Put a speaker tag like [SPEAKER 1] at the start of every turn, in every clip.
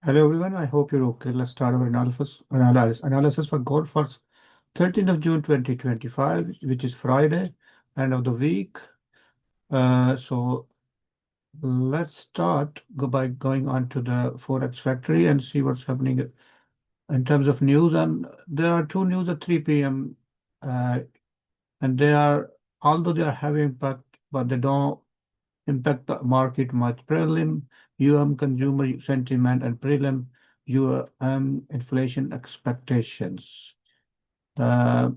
[SPEAKER 1] Hello everyone, I hope you're okay. Let's start our analysis for gold for 13th of June 2025, which is Friday, end of the week. So let's start by going on to the Forex factory and see what's happening in terms of news. And there are two news at 3 p.m. And they are, although they are having impact, but they don't impact the market much. Prelim UM consumer sentiment and prelim UM inflation expectations. Uh,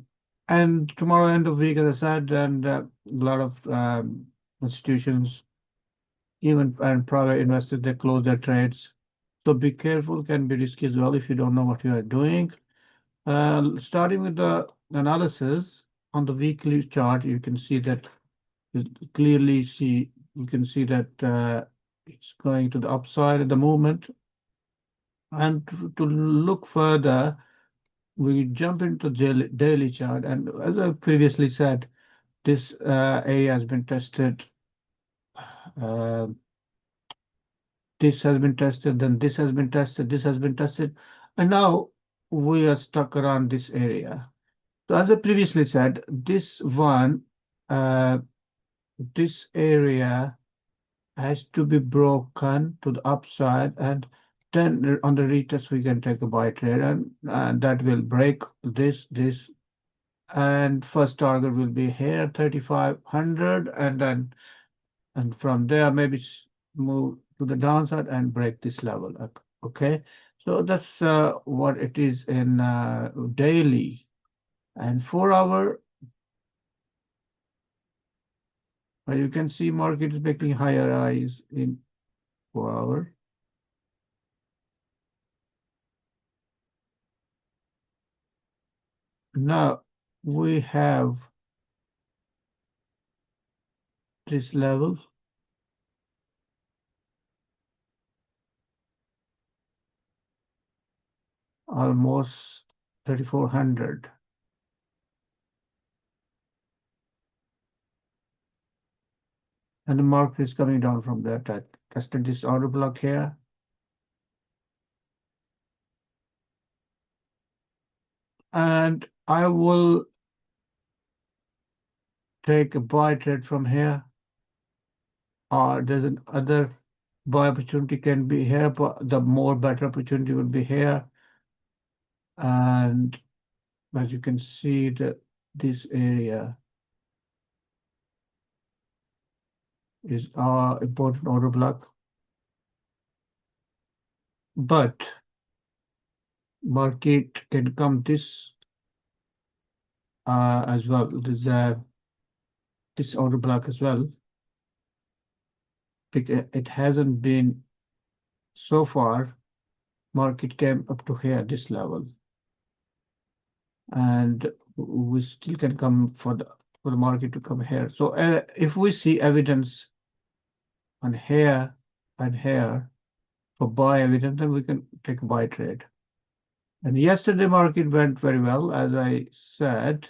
[SPEAKER 1] and tomorrow end of week, as I said, and a lot of institutions, even and private investors, they close their trades. So be careful, can be risky as well if you don't know what you are doing. Starting with the analysis on the weekly chart, you can see that clearly see you can see that it's going to the upside at the moment. And to look further, we jump into daily chart, and as I previously said, this area has been tested. Uh, this has been tested, then this has been tested, this has been tested, and now we are stuck around this area. So as I previously said, uh, this area has to be broken to the upside, and then on the retest we can take a buy trade, and that will break this, and first target will be here 3500, and from there maybe move to the downside and break this level. Okay, so that's what it is in daily. And 4 hour, you can see market is making higher highs in 4 hour. Now we have this level, almost 3400, and the market is coming down from there. Tested this order block here, and I will take a buy trade from here, or there's another buy opportunity can be here, but the more better opportunity will be here. And as you can see, that this area is our important order block, but market can come this as well. There's this order block as well, because it hasn't been so far. Market came up to here, this level, and we still can come for the market to come here. So if we see evidence on here and here for buy evidence, then we can take a buy trade. And yesterday market went very well, as I said.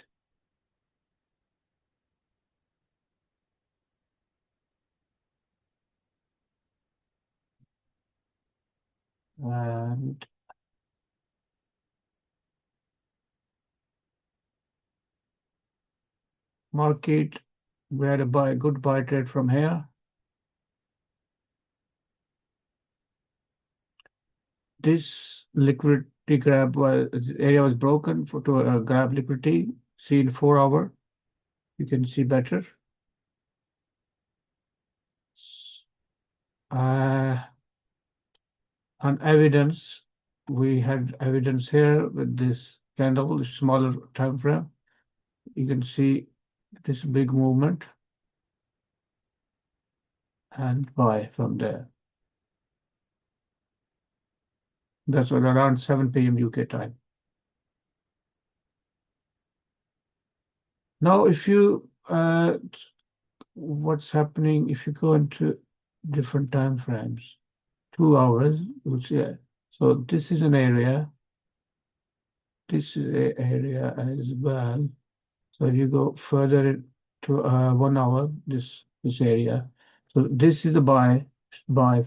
[SPEAKER 1] And market, we had a good buy trade from here. This liquidity grab area was broken to grab liquidity. See in 4 hour, you can see better. On evidence, we had evidence here with this candle, smaller time frame. You can see this big movement and buy from there. That's what around 7 p.m. UK time. Now, if you what's happening if you go into different time frames, 2 hours, which so this is an area, this is an area as well. So if you go further to 1 hour, this area. So this is the buy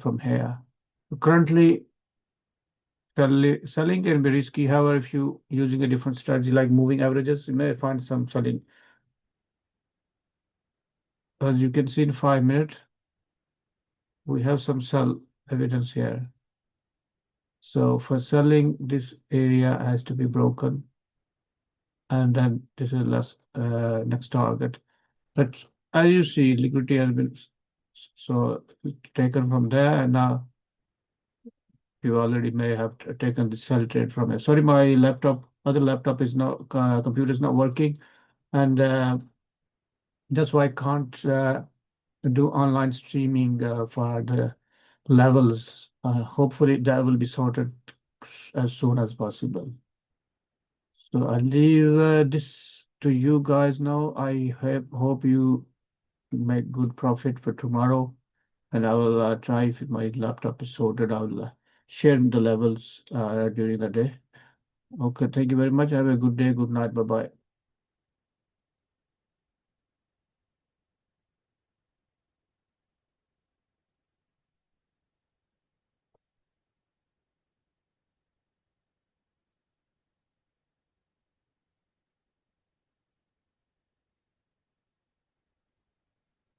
[SPEAKER 1] from here. So currently selling can be risky. However, if you using a different strategy like moving averages, you may find some selling. As you can see in 5 minutes, we have some sell evidence here. So for selling, this area has to be broken, and then this is next target. But as you see, liquidity has been so taken from there, and now you already may have taken the sell trade from it. Sorry, my other laptop is not, computer is not working, and that's why I can't do online streaming for the levels. Hopefully that will be sorted as soon as possible. So I leave this to you guys now. I hope you make good profit for tomorrow, and I will try, if my laptop is sorted, I will share the levels during the day. Okay, thank you very much. Have a good day. Good night. Bye bye.